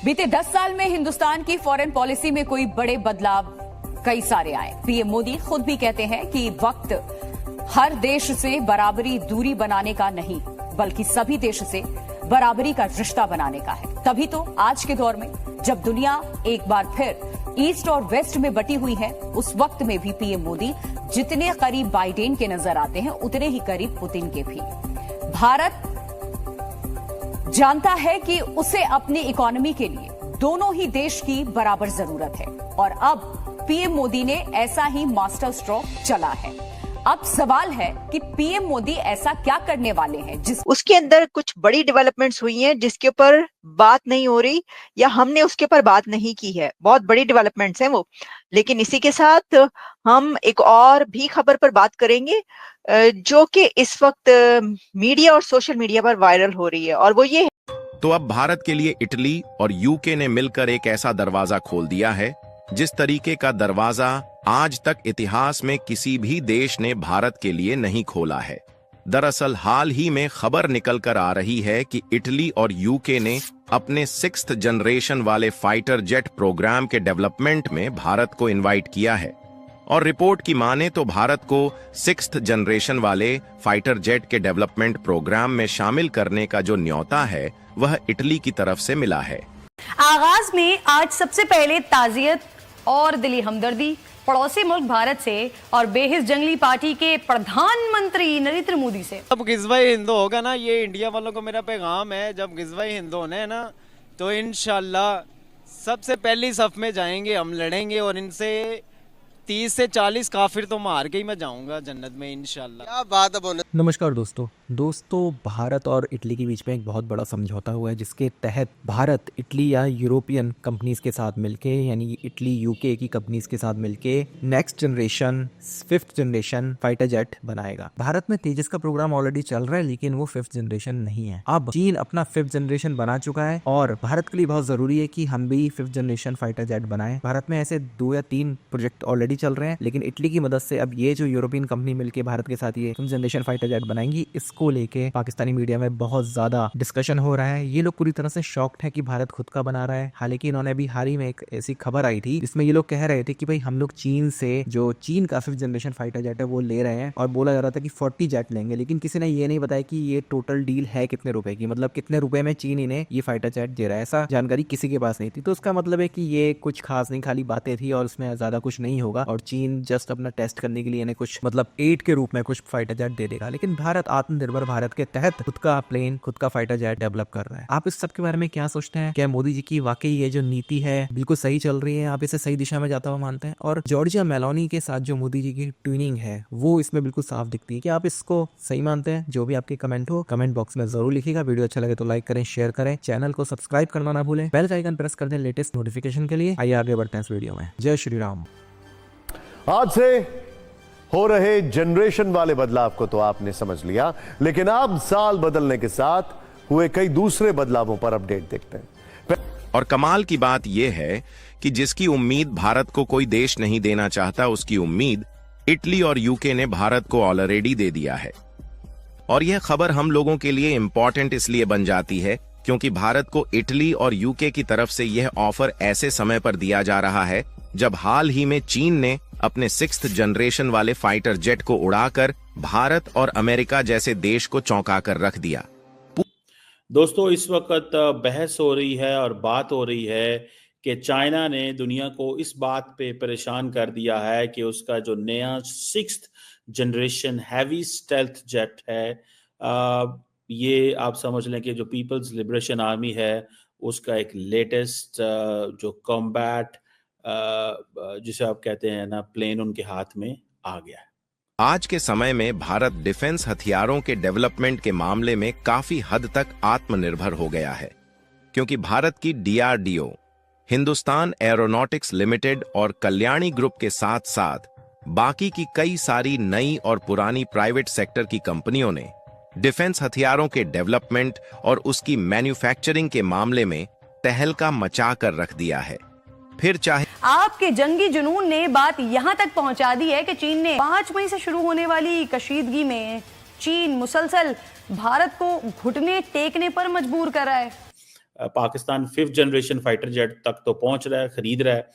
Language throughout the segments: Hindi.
बीते 10 साल में हिंदुस्तान की फॉरेन पॉलिसी में कोई बड़े बदलाव कई सारे आए। पीएम मोदी खुद भी कहते हैं कि वक्त हर देश से बराबरी दूरी बनाने का नहीं, बल्कि सभी देश से बराबरी का रिश्ता बनाने का है। तभी तो आज के दौर में जब दुनिया एक बार फिर ईस्ट और वेस्ट में बटी हुई है, उस वक्त में भी पीएम मोदी जितने करीब बाइडेन के नजर आते हैं, उतने ही करीब पुतिन के भी। भारत जानता है कि उसे अपनी इकोनॉमी के लिए दोनों ही देश की बराबर जरूरत है और अब पीएम मोदी ने ऐसा ही मास्टर स्ट्रोक चला है। अब सवाल है कि पीएम मोदी ऐसा क्या करने वाले हैं उसके अंदर कुछ बड़ी डेवलपमेंट्स हुई हैं जिसके ऊपर बात नहीं हो रही या हमने उसके ऊपर बात नहीं की है। बहुत बड़ी डेवलपमेंट्स हैं वो। लेकिन इसी के साथ हम एक और भी खबर पर बात करेंगे जो कि इस वक्त मीडिया और सोशल मीडिया पर वायरल हो रही है, और वो ये है। तो अब भारत के लिए इटली और यूके ने मिलकर एक ऐसा दरवाजा खोल दिया है जिस तरीके का दरवाजा आज तक इतिहास में किसी भी देश ने भारत के लिए नहीं खोला है। दरअसल हाल ही में खबर निकल कर आ रही है कि इटली और यूके ने अपने 6th जनरेशन वाले फाइटर जेट प्रोग्राम के डेवलपमेंट में भारत को इनवाइट किया है। और रिपोर्ट की माने तो भारत को 6th जनरेशन वाले फाइटर जेट के डेवलपमेंट प्रोग्राम में शामिल करने का जो न्योता है वह इटली की तरफ से मिला है। आगाज में आज सबसे पहले ताजियत और दिली हमदर्दी पड़ोसी मुल्क भारत से और बेहिस जंगली पार्टी के प्रधानमंत्री नरेंद्र मोदी से। जब गिज़वा-ए हिंद होगा ना, ये इंडिया वालों को मेरा पैगाम है, जब गिज़वा-ए हिंद होने ना तो इंशाल्लाह सबसे पहली सफ में जाएंगे, हम लड़ेंगे और इनसे 30 से 40 काफिर तो मार के ही मैं जाऊंगा जन्नत में इंशाल्लाह। क्या बात है। नमस्कार दोस्तों, भारत और इटली के बीच में एक बहुत बड़ा समझौता हुआ है जिसके तहत भारत इटली या यूरोपियन कंपनीज के साथ मिलके, यानी इटली यूके की कंपनीज के साथ मिलके next generation 5th generation fighter jet बनाएगा। भारत में तेजस का प्रोग्राम ऑलरेडी चल रहा है, लेकिन वो 5th जनरेशन नहीं है। अब चीन अपना 5th जनरेशन बना चुका है और भारत के लिए बहुत जरूरी है कि हम भी 5th जनरेशन फाइटर जेट बनाए। भारत में ऐसे 2 या 3 प्रोजेक्ट ऑलरेडी चल रहे हैं, लेकिन इटली की मदद से अब ये जो यूरोपियन कंपनी मिलके भारत के साथ ये 5th जनरेशन फाइटर जेट बनाएंगी, इसको लेके पाकिस्तानी मीडिया में बहुत ज्यादा डिस्कशन हो रहा है। ये लोग पूरी तरह से शॉक्ड है कि भारत खुद का बना रहा है। हालांकि इन्होंने अभी हाल ही में एक ऐसी खबर आई थी जिसमें ये लोग कह रहे थे कि भाई हम लोग चीन से जो चीन का 5th जनरेशन फाइटर जेट है वो ले रहे हैं, और बोला जा रहा था कि 40 जेट लेंगे, लेकिन किसी ने ये नहीं बताया कि ये टोटल डील है कितने रुपए की, मतलब कितने रुपए में चीन इन्हें ये फाइटर जेट दे रहा है। ऐसा जानकारी किसी के पास नहीं थी। तो उसका मतलब है कि ये कुछ खास नहीं, खाली बातें थी और उसमें ज्यादा कुछ नहीं होगा और चीन जस्ट अपना टेस्ट करने के लिए इन्हें कुछ मतलब एड के रूप में कुछ फाइटर जेट दे देगा। लेकिन भारत आत्मनिर्भर भारत के तहत खुद का प्लेन, खुद का फाइटर जेट डेवलप कर रहा है। आप इस सब के बारे में क्या सोचते हैं? क्या मोदी जी की वाकई ये जो नीति है बिल्कुल सही चल रही है? आप इसे सही दिशा में जाता हुआ मानते हैं? और जॉर्जिया मेलोनी के साथ जो मोदी जी की ट्यूनिंग है वो इसमें बिल्कुल साफ दिखती है। क्या आप इसको सही मानते हैं? जो भी आपके कमेंट हो कमेंट बॉक्स में जरूर लिखिएगा। वीडियो अच्छा लगे तो लाइक करें, शेयर करें, चैनल को सब्सक्राइब करना ना भूलें, बेल आइकन प्रेस कर दें लेटेस्ट नोटिफिकेशन के लिए। आइए आगे बढ़ते हैं इस वीडियो में। जय श्री राम। आज से हो रहे जनरेशन वाले बदलाव को तो आपने समझ लिया, लेकिन अब साल बदलने के साथ हुए कई दूसरे बदलावों पर अपडेट देखते हैं। और कमाल की बात यह है कि जिसकी उम्मीद भारत को कोई देश नहीं देना चाहता, उसकी उम्मीद इटली और यूके ने भारत को ऑलरेडी दे दिया है। और यह खबर हम लोगों के लिए इंपॉर्टेंट इसलिए बन जाती है क्योंकि भारत को इटली और यूके की तरफ से यह ऑफर ऐसे समय पर दिया जा रहा है जब हाल ही में चीन ने अपने 6th जनरेशन वाले फाइटर जेट को उड़ाकर भारत और अमेरिका जैसे देश को चौंका कर रख दिया। दोस्तों, इस वक्त बहस हो रही है और बात हो रही है कि चाइना ने दुनिया को इस बात पे परेशान कर दिया है कि उसका जो नया 6th generation heavy stealth jet है, ये आप समझ लें कि जो पीपल्स लिबरेशन आर्मी है उसका एक लेटेस्ट जो कॉम्बैट जिसे आप कहते हैं ना प्लेन, उनके हाथ में आ गया है। आज के समय में भारत डिफेंस हथियारों के डेवलपमेंट के मामले में काफी हद तक आत्मनिर्भर हो गया है, क्योंकि भारत की DRDO, हिंदुस्तान एरोनॉटिक्स लिमिटेड और कल्याणी ग्रुप के साथ साथ बाकी की कई सारी नई और पुरानी प्राइवेट सेक्टर की कंपनियों ने डिफेंस हथियारों के डेवलपमेंट और उसकी मैन्युफैक्चरिंग के मामले में तहलका मचा कर रख दिया है। फिर चाहे आपके जंगी जुनून ने बात यहां तक पहुंचा दी है कि चीन ने 5 मई से शुरू होने वाली कशीदगी में चीन मुसलसल भारत को घुटने टेकने पर मजबूर कर रहा है। Pakistan 5th generation fighter jet तक तो पहुंच रहा है, खरीद रहा है।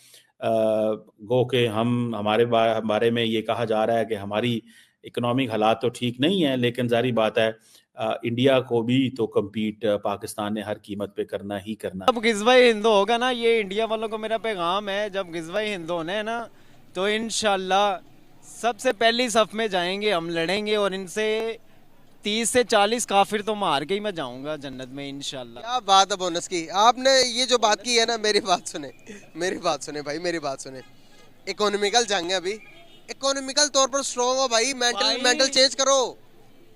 गो के हमारे बारे में ये कहा जा रहा है कि हमारी इकोनॉमिक हालात तो ठीक नहीं है, लेकिन जारी बात है इंडिया को भी तो कम्पीट पाकिस्तान ने हर कीमत पे करना ही करना। जब गिज़वा-ए हिंद होगा ना, ये इंडिया वालों को मेरा पैगाम है, जब गिज़वा-ए हिंद होना है ना, तो इंशाल्लाह सबसे पहली सफ में जाएंगे, हम लड़ेंगे और इनसे 30 से 40 काफिर तो मार के ही मैं जाऊंगा जन्नत में इंशाल्लाह। क्या बात है बोनस की, आपने ये जो बात की है ना, मेरी बात सुने भाई, मेरी बात सुने। इकोनॉमिकल जंग है अभी, इकोनॉमिकल तौर पर स्ट्रॉन्ग हो भाई, मेंटल चेंज करो।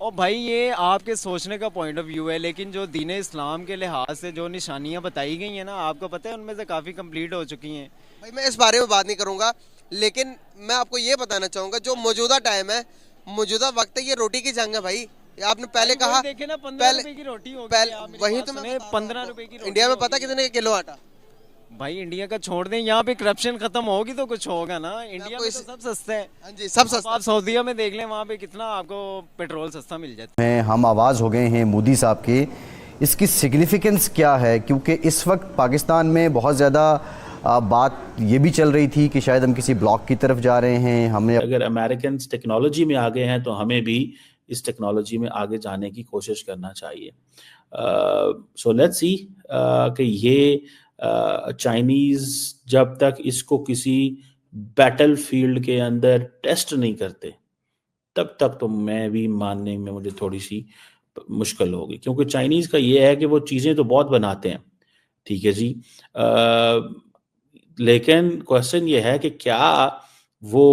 और भाई ये आपके सोचने का पॉइंट ऑफ व्यू है, लेकिन जो दीन इस्लाम के लिहाज से जो निशानियां बताई गई हैं ना, आपको पता है उनमें से काफ़ी कंप्लीट हो चुकी हैं। भाई मैं इस बारे में बात नहीं करूंगा, लेकिन मैं आपको ये बताना चाहूंगा, जो मौजूदा टाइम है, मौजूदा वक्त है, ये रोटी की जंग है भाई। आपने पहले कहा देखे ना 15 रुपए की रोटी होगी, वही तो मैं 15 रुपए की रोटी। इंडिया में पता कितने किलो आटा? भाई इंडिया का छोड़ दें, यहाँ पे करप्शन खत्म होगी तो कुछ होगा ना। इंडिया में तो सब सस्ता है। हाँ जी, सब सस्ता। आप सऊदीया में देख लें, वहाँ पे कितना आपको पेट्रोल सस्ता मिल जाता है। हम आवाज़ हो गए हैं मोदी साहब के, इसकी सिग्निफिकेंस क्या है? क्योंकि इस वक्त पाकिस्तान में बहुत ज़्यादा बात ये भी चल रही थी कि शायद हम किसी ब्लॉक की तरफ जा रहे हैं। हमने अगर अमेरिकन टेक्नोलॉजी में आगे हैं तो हमें भी इस टेक्नोलॉजी में आगे जाने की कोशिश करना चाहिए। सो लेट्स सी कि ये चाइनीज़ जब तक इसको किसी बैटल फील्ड के अंदर टेस्ट नहीं करते, तब तक तो मैं भी मानने में मुझे थोड़ी सी मुश्किल होगी, क्योंकि चाइनीज़ का ये है कि वो चीज़ें तो बहुत बनाते हैं, ठीक है जी, लेकिन क्वेश्चन ये है कि क्या वो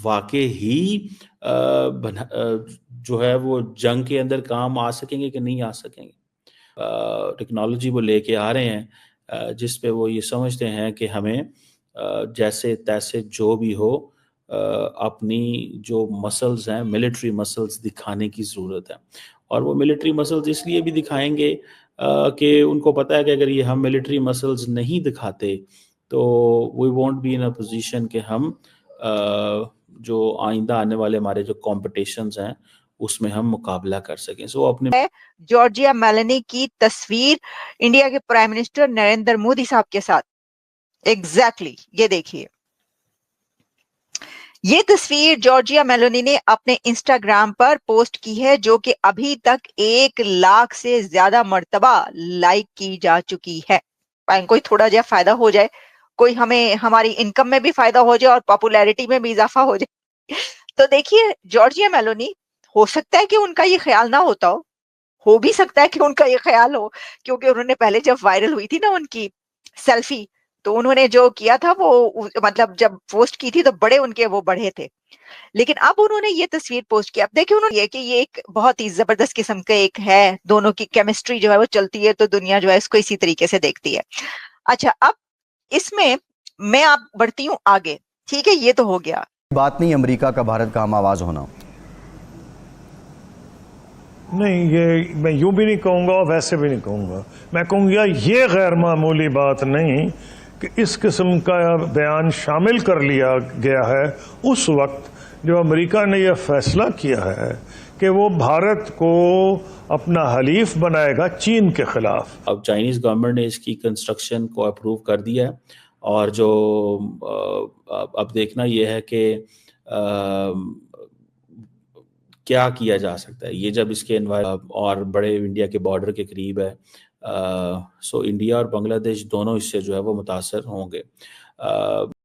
वाकई ही जो है वो जंग के अंदर काम आ सकेंगे कि नहीं आ सकेंगे। टेक्नोलॉजी वो लेके आ रहे हैं जिस पे वो ये समझते हैं कि हमें जैसे तैसे जो भी हो अपनी जो मसल्स हैं, मिलिट्री मसल्स दिखाने की ज़रूरत है। और वो मिलिट्री मसल्स इसलिए भी दिखाएंगे कि उनको पता है कि अगर ये हम मिलिट्री मसल्स नहीं दिखाते तो we won't be in a position कि हम जो आइंदा आने वाले हमारे जो कॉम्पिटिशन्स हैं उसमें हम मुकाबला कर सकें। सो अपने जॉर्जिया मेलोनी की तस्वीर इंडिया के प्राइम मिनिस्टर नरेंद्र मोदी साहब के साथ, एग्जैक्टली ये देखिए, ये तस्वीर जॉर्जिया मेलोनी ने अपने इंस्टाग्राम पर पोस्ट की है, जो कि अभी तक 1 लाख से ज्यादा मर्तबा लाइक की जा चुकी है। कोई थोड़ा जा फायदा हो जाए, कोई हमें हमारी इनकम में भी फायदा हो जाए और पॉपुलैरिटी में भी इजाफा हो जाए। तो देखिए, जॉर्जिया मेलोनी, हो सकता है कि उनका ये ख्याल ना होता हो भी सकता है कि उनका ये ख्याल हो, क्योंकि उन्होंने पहले जब वायरल हुई थी ना उनकी सेल्फी, तो उन्होंने जो किया था वो मतलब जब पोस्ट की थी तो बड़े उनके वो बढ़े थे, लेकिन अब उन्होंने ये तस्वीर पोस्ट की। अब देखिए उन्होंने ये कि ये एक बहुत ही जबरदस्त किस्म का एक है, दोनों की केमिस्ट्री जो है वो चलती है, तो दुनिया जो है इसको इसी तरीके से देखती है। अच्छा, अब इसमें मैं आप बढ़ती हूँ आगे, ठीक है, ये तो हो गया। बात नहीं अमेरिका का भारत का हम आवाज़ होना, नहीं, ये मैं यूं भी नहीं कहूँगा और वैसे भी नहीं कहूँगा। मैं कहूँगा ये गैर मामूली बात नहीं कि इस किस्म का बयान शामिल कर लिया गया है उस वक्त जो अमेरिका ने यह फैसला किया है कि वो भारत को अपना हलीफ बनाएगा चीन के खिलाफ। अब चाइनीज़ गवर्नमेंट ने इसकी कंस्ट्रक्शन को अप्रूव कर दिया है, और जो अब देखना यह है कि क्या किया जा सकता है। ये जब इसके और बड़े इंडिया के बॉर्डर के करीब है, सो इंडिया और बांग्लादेश दोनों इससे जो है वो मुतासर होंगे।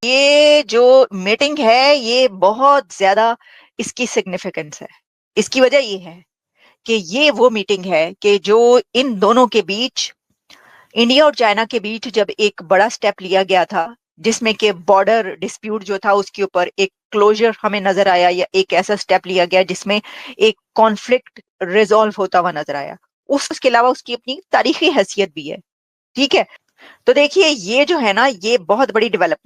ये जो मीटिंग है ये बहुत ज्यादा इसकी सिग्निफिकेंस है। इसकी वजह ये है कि ये वो मीटिंग है कि जो इन दोनों के बीच, इंडिया और चाइना के बीच जब एक बड़ा स्टेप लिया गया था, जिसमें कि बॉर्डर डिस्प्यूट जो था उसके ऊपर एक क्लोजर हमें नजर आया, या एक ऐसा स्टेप लिया गया जिसमें एक कॉन्फ्लिक्ट रिजॉल्व होता हुआ नजर आया। उसके अलावा उसकी अपनी तारीखी हैसियत भी है, ठीक है। तो देखिए, ये जो है ना, ये बहुत बड़ी डेवलपमेंट